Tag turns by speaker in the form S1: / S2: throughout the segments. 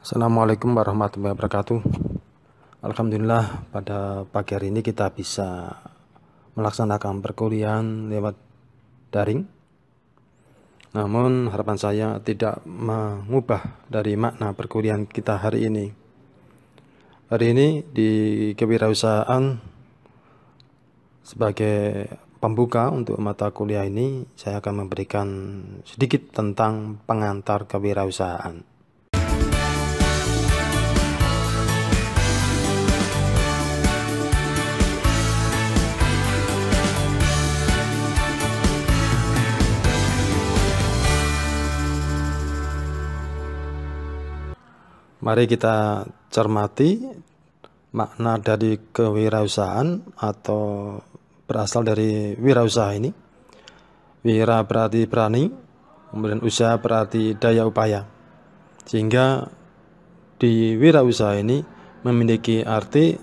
S1: Assalamualaikum warahmatullahi wabarakatuh. Alhamdulillah pada pagi hari ini kita bisa melaksanakan perkuliahan lewat daring. Namun harapan saya tidak mengubah dari makna perkuliahan kita hari ini. Hari ini di kewirausahaan sebagai pembuka untuk mata kuliah ini, saya akan memberikan sedikit tentang pengantar kewirausahaan. Mari kita cermati makna dari kewirausahaan atau berasal dari wirausaha ini. Wira berarti berani, kemudian usaha berarti daya upaya. Sehingga di wirausaha ini memiliki arti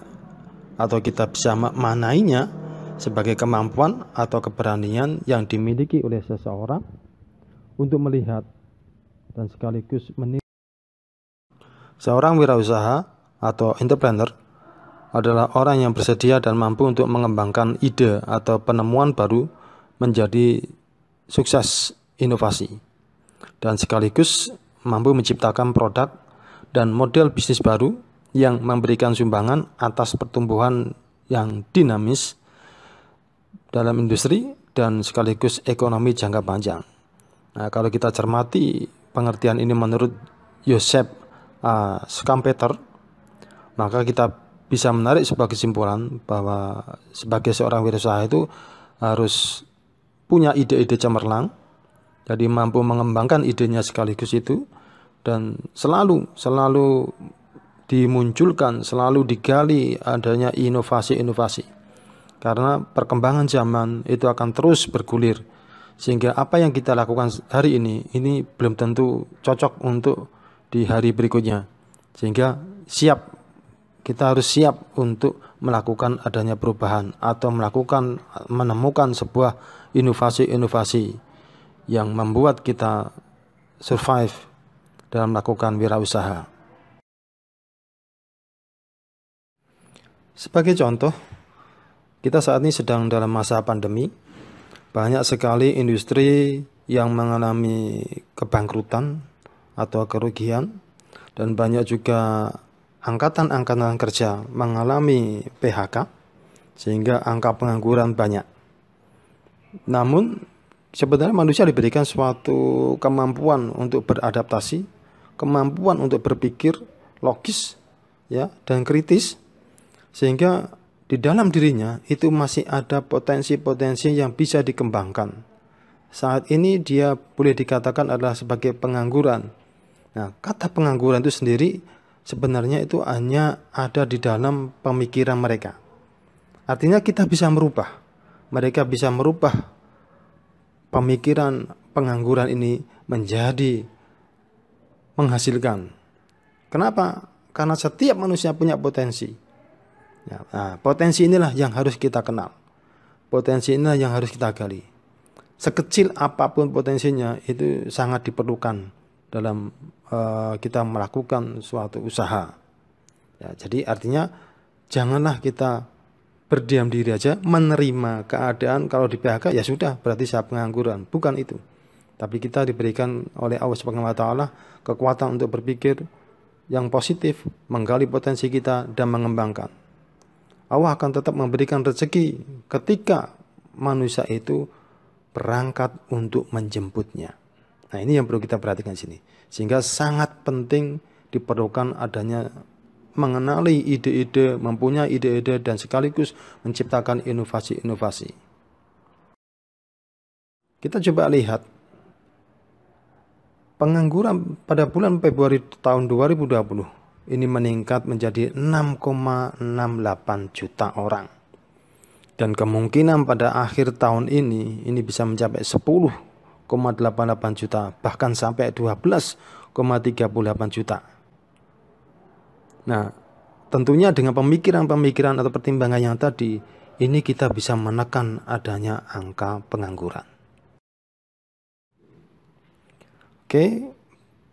S1: atau kita bisa maknainya sebagai kemampuan atau keberanian yang dimiliki oleh seseorang untuk melihat dan sekaligus menilai. Seorang wirausaha atau entrepreneur adalah orang yang bersedia dan mampu untuk mengembangkan ide atau penemuan baru menjadi sukses inovasi dan sekaligus mampu menciptakan produk dan model bisnis baru yang memberikan sumbangan atas pertumbuhan yang dinamis dalam industri dan sekaligus ekonomi jangka panjang. Nah, kalau kita cermati pengertian ini menurut Joseph Schumpeter, maka kita bisa menarik sebuah kesimpulan bahwa sebagai seorang wirausaha itu harus punya ide-ide cemerlang, jadi mampu mengembangkan idenya sekaligus itu, dan selalu dimunculkan, selalu digali adanya inovasi-inovasi, karena perkembangan zaman itu akan terus bergulir, sehingga apa yang kita lakukan hari ini belum tentu cocok untuk di hari berikutnya, sehingga kita harus siap untuk melakukan adanya perubahan atau menemukan sebuah inovasi-inovasi yang membuat kita survive dalam melakukan wirausaha. Sebagai contoh, kita saat ini sedang dalam masa pandemi. Banyak sekali industri yang mengalami kebangkrutan atau kerugian, dan banyak juga angkatan kerja mengalami PHK, sehingga angka pengangguran banyak. Namun sebenarnya manusia diberikan suatu kemampuan untuk beradaptasi, kemampuan untuk berpikir logis dan kritis, sehingga di dalam dirinya itu masih ada potensi-potensi yang bisa dikembangkan. Saat ini dia boleh dikatakan adalah sebagai pengangguran. Nah, kata pengangguran itu sendiri sebenarnya itu hanya ada di dalam pemikiran mereka. Artinya kita bisa merubah. Mereka bisa merubah pemikiran pengangguran ini menjadi menghasilkan. Kenapa? Karena setiap manusia punya potensi. Nah, potensi inilah yang harus kita kenal. Potensi inilah yang harus kita gali. Sekecil apapun potensinya itu sangat diperlukan dalam kita melakukan suatu usaha. Jadi artinya janganlah kita berdiam diri aja menerima keadaan. Kalau di PHK ya sudah, berarti saya pengangguran. Bukan itu. Tapi kita diberikan oleh Allah Subhanahu wa taala kekuatan untuk berpikir yang positif, menggali potensi kita dan mengembangkan. Allah akan tetap memberikan rezeki ketika manusia itu berangkat untuk menjemputnya. Nah, ini yang perlu kita perhatikan di sini. Sehingga sangat penting diperlukan adanya mengenali ide-ide, mempunyai ide-ide, dan sekaligus menciptakan inovasi-inovasi. Kita coba lihat pengangguran pada bulan Februari tahun 2020 ini meningkat menjadi 6,68 juta orang. Dan kemungkinan pada akhir tahun ini bisa mencapai 10,88 juta, bahkan sampai 12,38 juta. Nah, tentunya dengan pemikiran-pemikiran atau pertimbangan yang tadi, ini kita bisa menekan adanya angka pengangguran. Oke,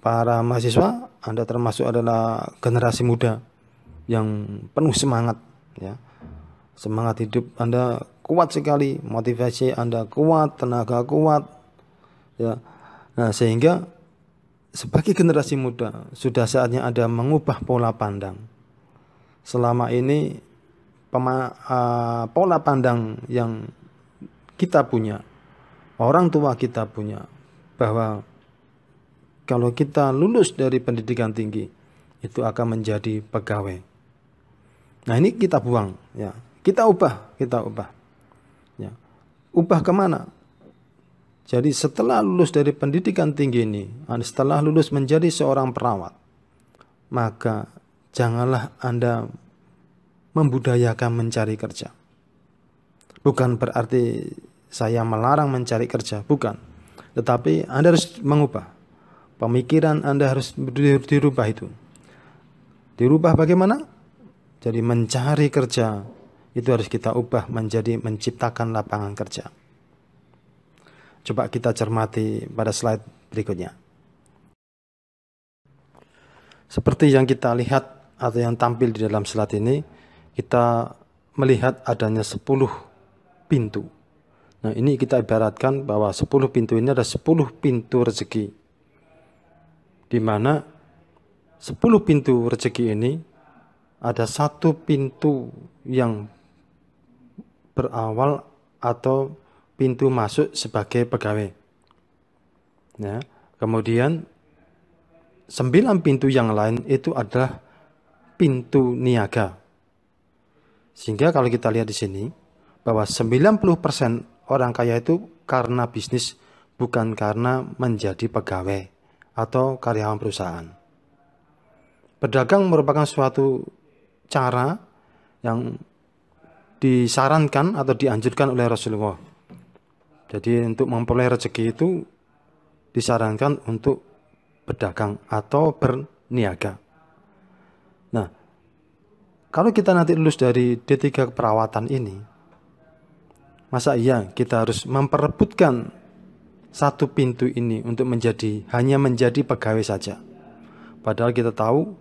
S1: para mahasiswa, Anda termasuk adalah generasi muda yang penuh semangat, ya. Semangat hidup Anda kuat sekali, motivasi Anda kuat, tenaga kuat, ya. Nah, sehingga sebagai generasi muda sudah saatnya Anda mengubah pola pandang. Selama ini pola pandang yang kita punya, orang tua kita punya, bahwa kalau kita lulus dari pendidikan tinggi itu akan menjadi pegawai. Nah, ini kita buang, ya. Kita ubah. Ya. Ubah kemana? Jadi setelah lulus dari pendidikan tinggi ini, setelah lulus menjadi seorang perawat, maka janganlah Anda membudayakan mencari kerja. Bukan berarti saya melarang mencari kerja, bukan. Tetapi Anda harus mengubah. Pemikiran Anda harus dirubah itu. Dirubah bagaimana? Jadi mencari kerja itu harus kita ubah menjadi menciptakan lapangan kerja. Coba kita cermati pada slide berikutnya. Seperti yang kita lihat atau yang tampil di dalam slide ini, kita melihat adanya 10 pintu. Nah, ini kita ibaratkan bahwa 10 pintu ini ada 10 pintu rezeki. Di mana 10 pintu rezeki ini ada satu pintu yang berawal atau pintu masuk sebagai pegawai. Ya, kemudian 9 pintu yang lain itu adalah pintu niaga. Sehingga kalau kita lihat di sini bahwa 90% orang kaya itu karena bisnis, bukan karena menjadi pegawai atau karyawan perusahaan. Berdagang merupakan suatu cara yang disarankan atau dianjurkan oleh Rasulullah. Jadi untuk memperoleh rezeki itu disarankan untuk berdagang atau berniaga. Nah, kalau kita nanti lulus dari D3 keperawatan ini, masa iya kita harus memperebutkan satu pintu ini untuk hanya menjadi pegawai saja. Padahal kita tahu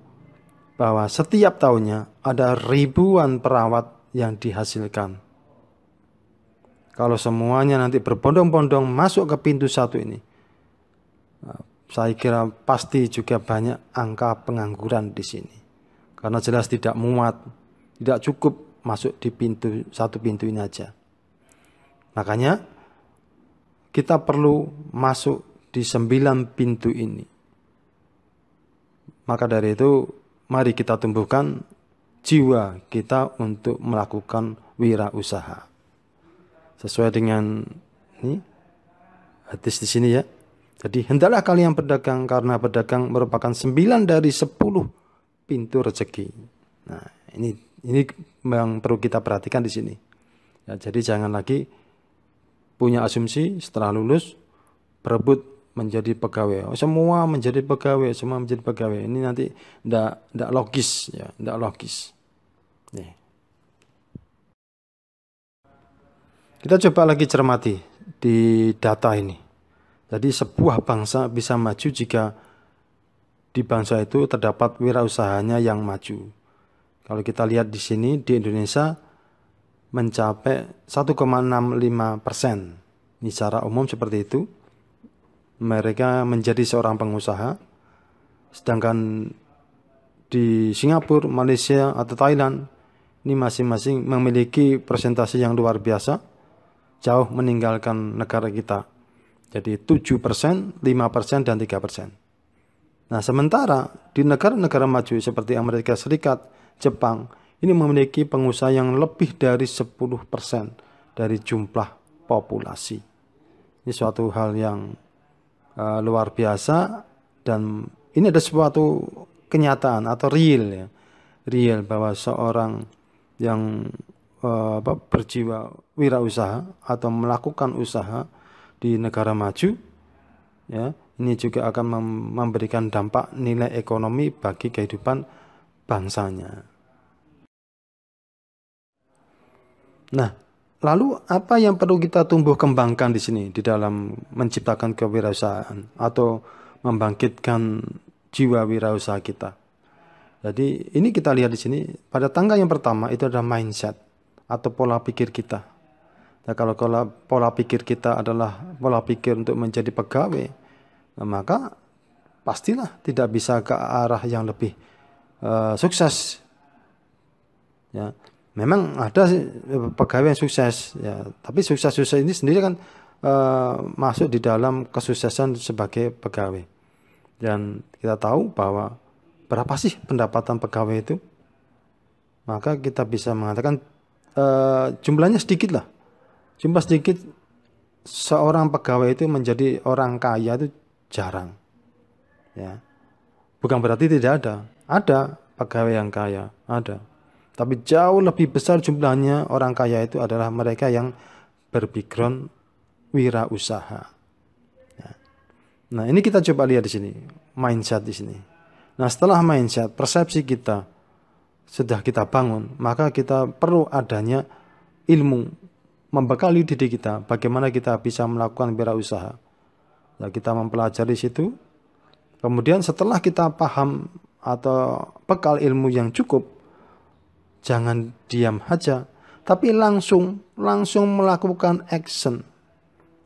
S1: bahwa setiap tahunnya ada ribuan perawat yang dihasilkan. Kalau semuanya nanti berbondong-bondong masuk ke pintu satu ini, saya kira pasti juga banyak angka pengangguran di sini. Karena jelas tidak muat, tidak cukup masuk di satu pintu ini aja. Makanya kita perlu masuk di 9 pintu ini. Maka dari itu, mari kita tumbuhkan jiwa kita untuk melakukan wirausaha. Sesuai dengan ini hadis di sini, ya. Jadi hendaklah kalian berdagang karena berdagang merupakan 9 dari 10 pintu rezeki. Nah, ini yang perlu kita perhatikan di sini. Ya, jadi jangan lagi punya asumsi setelah lulus berebut menjadi pegawai. Oh, semua menjadi pegawai. Ini nanti tidak logis, ya, tidak logis. Nih. Kita coba lagi cermati di data ini. Jadi sebuah bangsa bisa maju jika di bangsa itu terdapat wirausahanya yang maju. Kalau kita lihat di sini di Indonesia mencapai 1,65%. Ini secara umum seperti itu. Mereka menjadi seorang pengusaha. Sedangkan di Singapura, Malaysia atau Thailand ini masing-masing memiliki presentasi yang luar biasa. Jauh meninggalkan negara kita. Jadi 7%, 5%, dan 3%. Nah, sementara di negara-negara maju seperti Amerika Serikat, Jepang, ini memiliki pengusaha yang lebih dari 10% dari jumlah populasi. Ini suatu hal yang luar biasa, dan ini ada suatu kenyataan atau real, ya. Real bahwa seorang yang berjiwa wirausaha atau melakukan usaha di negara maju, ya, ini juga akan memberikan dampak nilai ekonomi bagi kehidupan bangsanya. Nah, lalu apa yang perlu kita tumbuh kembangkan di sini di dalam menciptakan kewirausahaan atau membangkitkan jiwa wirausaha kita. Jadi ini kita lihat di sini pada tangga yang pertama itu adalah mindset atau pola pikir kita. Nah, kalau pola pikir kita adalah pola pikir untuk menjadi pegawai, nah, maka pastilah tidak bisa ke arah yang lebih sukses. Ya, memang ada pegawai yang sukses, ya, tapi sukses ini sendiri kan masuk di dalam kesuksesan sebagai pegawai. Dan kita tahu bahwa berapa sih pendapatan pegawai itu? Maka kita bisa mengatakan jumlahnya sedikit lah. Jumlah sedikit, seorang pegawai itu menjadi orang kaya itu jarang. Ya. Bukan berarti tidak ada. Ada pegawai yang kaya, ada. Tapi jauh lebih besar jumlahnya orang kaya itu adalah mereka yang berbackground wirausaha. Ya. Nah, ini kita coba lihat di sini, mindset di sini. Nah, setelah mindset, persepsi kita sudah kita bangun, maka kita perlu adanya ilmu, membekali diri kita, bagaimana kita bisa melakukan wirausaha. Ya, kita mempelajari situ. Kemudian setelah kita paham atau bekal ilmu yang cukup, jangan diam saja, tapi langsung melakukan action.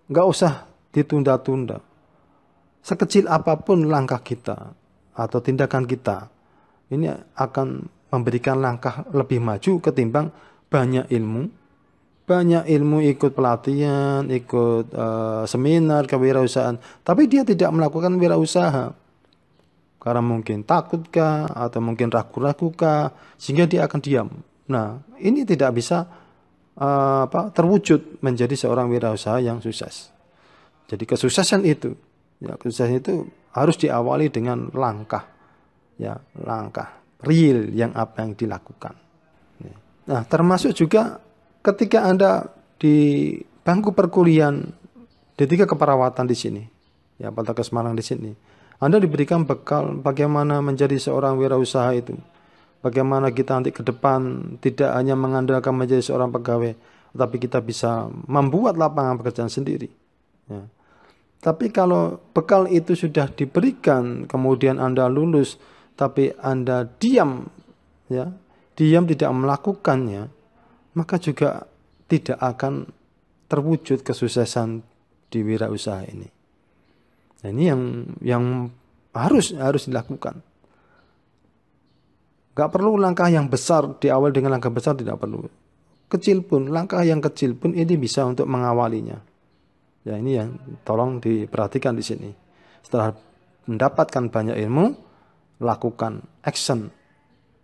S1: Nggak usah ditunda-tunda. Sekecil apapun langkah kita atau tindakan kita, ini akan memberikan langkah lebih maju ketimbang banyak ilmu ikut pelatihan, ikut seminar kewirausahaan, tapi dia tidak melakukan wirausaha karena mungkin takutkah atau mungkin ragu-ragukah, sehingga dia akan diam. Nah, ini tidak bisa terwujud menjadi seorang wirausaha yang sukses. Jadi kesuksesan itu harus diawali dengan langkah real yang apa yang dilakukan. Nah, termasuk juga ketika Anda di bangku perkuliahan D3 keperawatan di sini, ya, Poltekkes Malang di sini, Anda diberikan bekal bagaimana menjadi seorang wirausaha itu. Bagaimana kita nanti ke depan tidak hanya mengandalkan menjadi seorang pegawai, tapi kita bisa membuat lapangan pekerjaan sendiri. Ya. Tapi kalau bekal itu sudah diberikan, kemudian Anda lulus, tapi Anda diam tidak melakukannya, maka juga tidak akan terwujud kesuksesan di wirausaha ini. Nah, ini yang harus dilakukan. Gak perlu langkah yang besar, diawali dengan langkah besar tidak perlu. Langkah yang kecil pun ini bisa untuk mengawalinya. Ya, ini yang tolong diperhatikan di sini. Setelah mendapatkan banyak ilmu, lakukan action,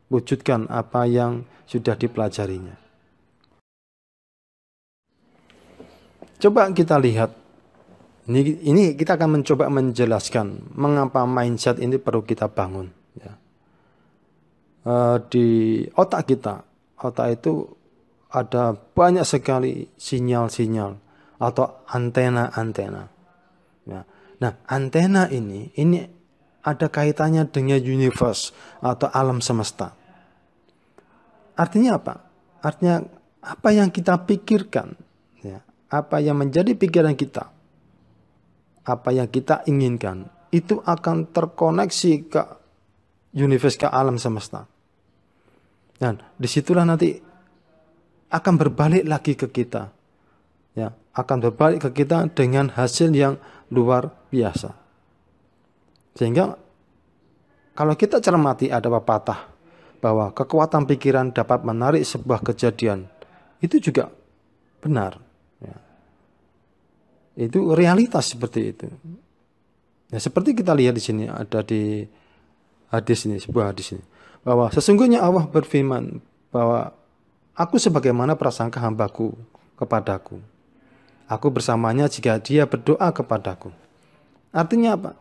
S1: wujudkan apa yang sudah dipelajarinya. Coba kita lihat, ini kita akan mencoba menjelaskan mengapa mindset ini perlu kita bangun. Ya. Di otak kita, otak itu ada banyak sekali sinyal-sinyal atau antena-antena. Ya. Nah, antena ini ada kaitannya dengan universe atau alam semesta. Artinya apa? Artinya apa yang kita pikirkan, ya, apa yang menjadi pikiran kita, apa yang kita inginkan, itu akan terkoneksi ke universe, ke alam semesta. Dan disitulah nanti akan berbalik lagi ke kita. Ya, akan berbalik ke kita dengan hasil yang luar biasa. Sehingga kalau kita cermati ada pepatah bahwa kekuatan pikiran dapat menarik sebuah kejadian, itu juga benar. Ya. Itu realitas seperti itu. Ya, seperti kita lihat di sini ada di hadis ini, sebuah hadis ini, bahwa sesungguhnya Allah berfirman bahwa aku sebagaimana prasangka hambaku kepadaku. Aku bersamanya jika dia berdoa kepadaku. Artinya apa?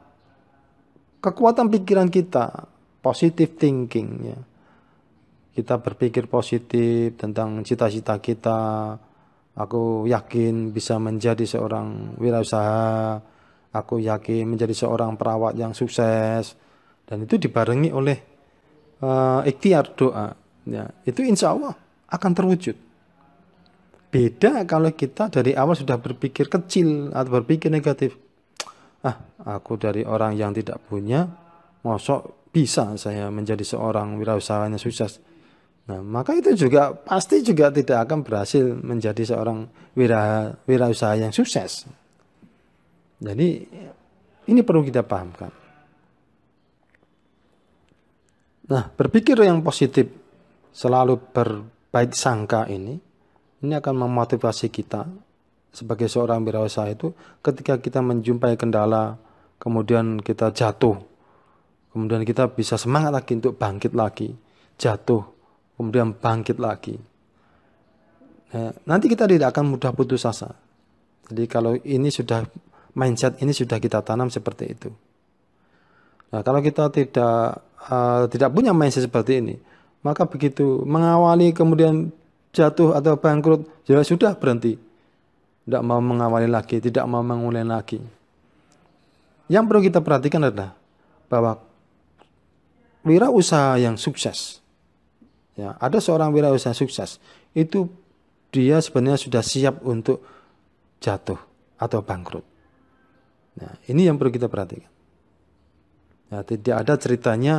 S1: Kekuatan pikiran kita, positive thinking, ya. Kita berpikir positif tentang cita-cita kita. Aku yakin bisa menjadi seorang wirausaha. Aku yakin menjadi seorang perawat yang sukses. Dan itu dibarengi oleh ikhtiar doa. Ya, itu insya Allah akan terwujud. Beda kalau kita dari awal sudah berpikir kecil atau berpikir negatif. Aku dari orang yang tidak punya, Mosok bisa saya menjadi seorang wirausahawan yang sukses. Nah, maka itu juga pasti juga tidak akan berhasil menjadi seorang wirausaha yang sukses. Jadi ini perlu kita pahamkan. Nah, berpikir yang positif, selalu berbaik sangka ini akan memotivasi kita sebagai seorang wirausaha itu ketika kita menjumpai kendala, kemudian kita jatuh, kemudian kita bisa semangat lagi untuk bangkit lagi, jatuh, kemudian bangkit lagi. Nah, nanti kita tidak akan mudah putus asa. Jadi kalau ini sudah mindset ini sudah kita tanam seperti itu. Nah, kalau kita tidak punya mindset seperti ini, maka begitu mengawali kemudian jatuh atau bangkrut, ya sudah berhenti. Tidak mau mengawali lagi, tidak mau mengulangi lagi. Yang perlu kita perhatikan adalah bahwa wirausaha yang sukses, ya, ada seorang wirausaha sukses, itu dia sebenarnya sudah siap untuk jatuh atau bangkrut. Nah, ini yang perlu kita perhatikan. Ya, tidak ada ceritanya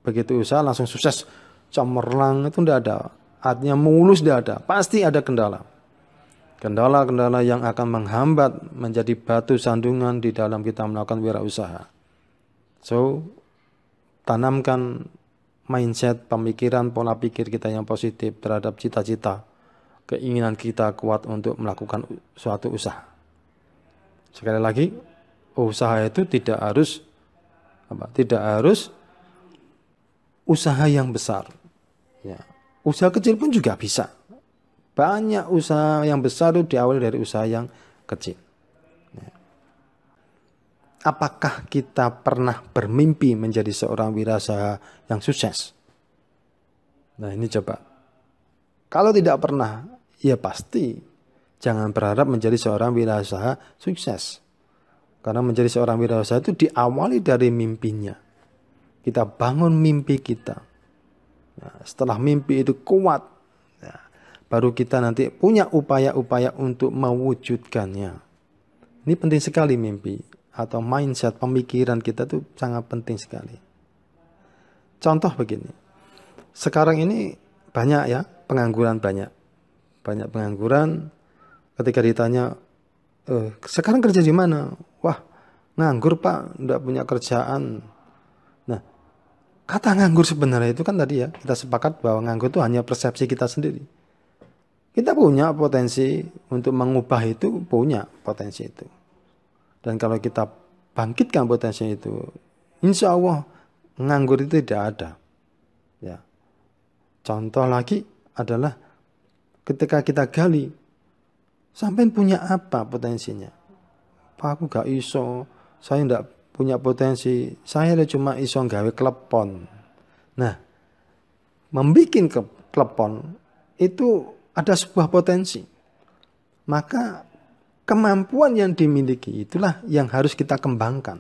S1: begitu usaha langsung sukses cemerlang, itu tidak ada. Artinya mulus tidak ada. Pasti ada kendala. Kendala-kendala yang akan menghambat menjadi batu sandungan di dalam kita melakukan wirausaha. So, tanamkan mindset, pemikiran, pola pikir kita yang positif terhadap cita-cita, keinginan kita kuat untuk melakukan suatu usaha. Sekali lagi, usaha itu tidak harus usaha yang besar. Ya. Usaha kecil pun juga bisa. Banyak usaha yang besar itu diawali dari usaha yang kecil. Ya. Apakah kita pernah bermimpi menjadi seorang wirausaha yang sukses? Nah, ini coba. Kalau tidak pernah, ya pasti jangan berharap menjadi seorang wirausaha sukses. Karena menjadi seorang wirausaha itu diawali dari mimpinya. Kita bangun mimpi kita. Nah, setelah mimpi itu kuat, nah, baru kita nanti punya upaya-upaya untuk mewujudkannya. Ini penting sekali mimpi atau mindset, pemikiran kita itu sangat penting sekali. Contoh begini. Sekarang ini banyak ya, pengangguran banyak. Banyak pengangguran, ketika ditanya, sekarang kerja di mana? Wah, nganggur Pak, enggak punya kerjaan. Nah, kata nganggur sebenarnya itu kan tadi ya, kita sepakat bahwa nganggur itu hanya persepsi kita sendiri. Kita punya potensi untuk mengubah itu, punya potensi itu. Dan kalau kita bangkitkan potensi itu, insya Allah nganggur itu tidak ada. Ya. Contoh lagi adalah ketika kita gali, sampai punya apa potensinya? Pak, aku gak iso, saya ndak punya potensi, saya cuma iso gawe klepon. Nah, membuat klepon itu ada sebuah potensi. Maka kemampuan yang dimiliki itulah yang harus kita kembangkan.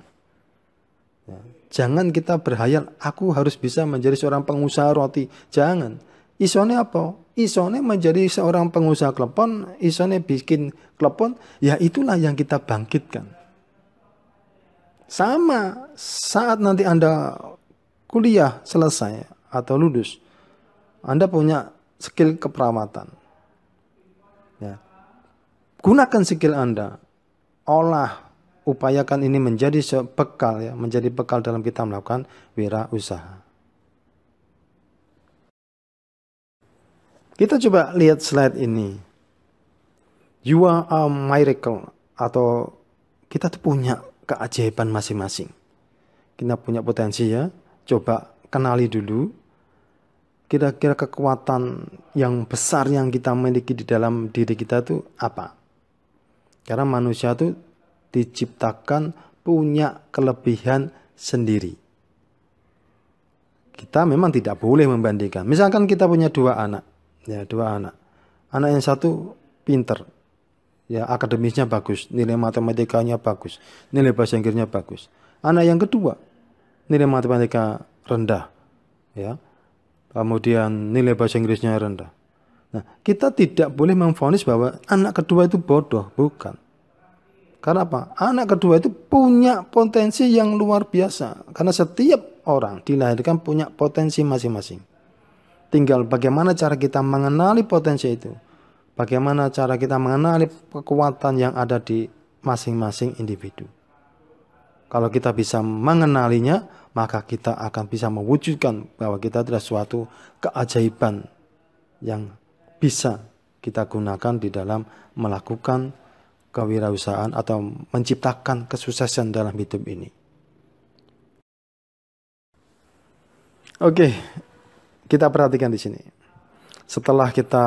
S1: Ya, jangan kita berhayal, aku harus bisa menjadi seorang pengusaha roti. Jangan. Isone apa? Isone menjadi seorang pengusaha klepon, isone bikin klepon, ya itulah yang kita bangkitkan. Sama saat nanti Anda kuliah selesai atau lulus, Anda punya skill keperawatan. Ya. Gunakan skill Anda, olah, upayakan ini menjadi bekal ya, menjadi bekal dalam kita melakukan wirausaha. Kita coba lihat slide ini. You are a miracle, atau kita tuh punya keajaiban masing-masing. Kita punya potensi ya. Coba kenali dulu. Kira-kira kekuatan yang besar yang kita miliki di dalam diri kita tuh apa? Karena manusia tuh diciptakan punya kelebihan sendiri. Kita memang tidak boleh membandingkan. Misalkan kita punya dua anak. Ya, dua anak. Anak yang satu pinter. Ya, akademisnya bagus, nilai matematikanya bagus, nilai bahasa Inggrisnya bagus. Anak yang kedua, nilai matematika rendah. Ya. Kemudian nilai bahasa Inggrisnya rendah. Nah, kita tidak boleh memvonis bahwa anak kedua itu bodoh, bukan. Karena apa? Anak kedua itu punya potensi yang luar biasa. Karena setiap orang dilahirkan punya potensi masing-masing. Tinggal bagaimana cara kita mengenali potensi itu. Bagaimana cara kita mengenali kekuatan yang ada di masing-masing individu. Kalau kita bisa mengenalinya, maka kita akan bisa mewujudkan bahwa kita adalah suatu keajaiban yang bisa kita gunakan di dalam melakukan kewirausahaan atau menciptakan kesuksesan dalam hidup ini. Oke, kita perhatikan di sini. Setelah kita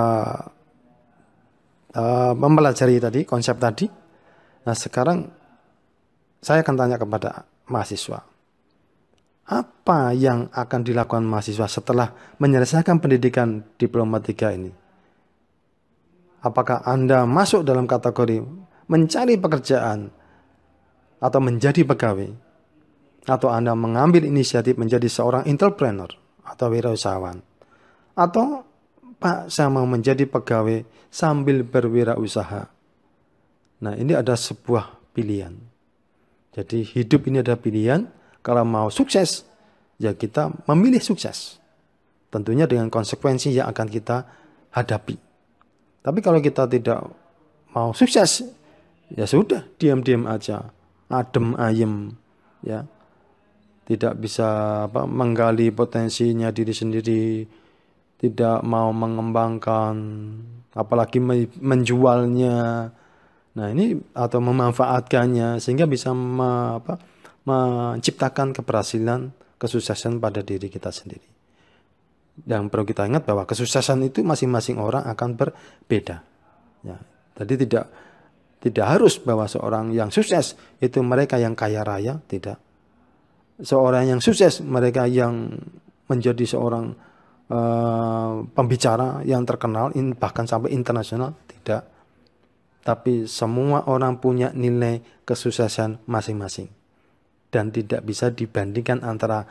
S1: mempelajari tadi konsep tadi, nah sekarang saya akan tanya kepada mahasiswa. Apa yang akan dilakukan mahasiswa setelah menyelesaikan pendidikan diploma 3 ini? Apakah Anda masuk dalam kategori mencari pekerjaan atau menjadi pegawai? Atau Anda mengambil inisiatif menjadi seorang entrepreneur atau wirausahawan? Atau Pak, saya mau menjadi pegawai sambil berwirausaha. Nah, ini ada sebuah pilihan. Jadi hidup ini ada pilihan. Kalau mau sukses, ya kita memilih sukses. Tentunya dengan konsekuensi yang akan kita hadapi. Tapi kalau kita tidak mau sukses, ya sudah, diam-diam aja, adem ayem, ya. Tidak bisa menggali potensinya diri sendiri, tidak mau mengembangkan, apalagi menjualnya. Nah, ini atau memanfaatkannya sehingga bisa menciptakan keberhasilan, kesuksesan pada diri kita sendiri. Dan perlu kita ingat bahwa kesuksesan itu masing-masing orang akan berbeda. Ya, jadi tidak harus bahwa seorang yang sukses itu mereka yang kaya raya, tidak. Seorang yang sukses mereka yang menjadi seorang pembicara yang terkenal, bahkan sampai internasional, tidak. Tapi semua orang punya nilai kesuksesan masing-masing. Dan tidak bisa dibandingkan antara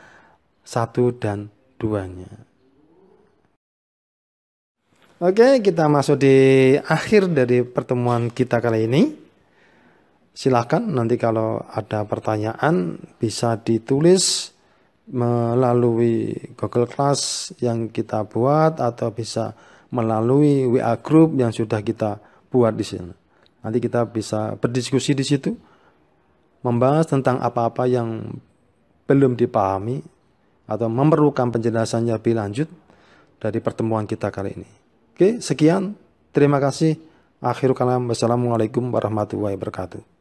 S1: satu dan duanya. Oke, kita masuk di akhir dari pertemuan kita kali ini. Silakan nanti kalau ada pertanyaan bisa ditulis melalui Google Class yang kita buat atau bisa melalui WA Group yang sudah kita buat di sini. Nanti kita bisa berdiskusi di situ, membahas tentang apa-apa yang belum dipahami atau memerlukan penjelasannya lebih lanjut dari pertemuan kita kali ini. Oke, sekian. Terima kasih. Akhirul kalam. Wassalamualaikum warahmatullahi wabarakatuh.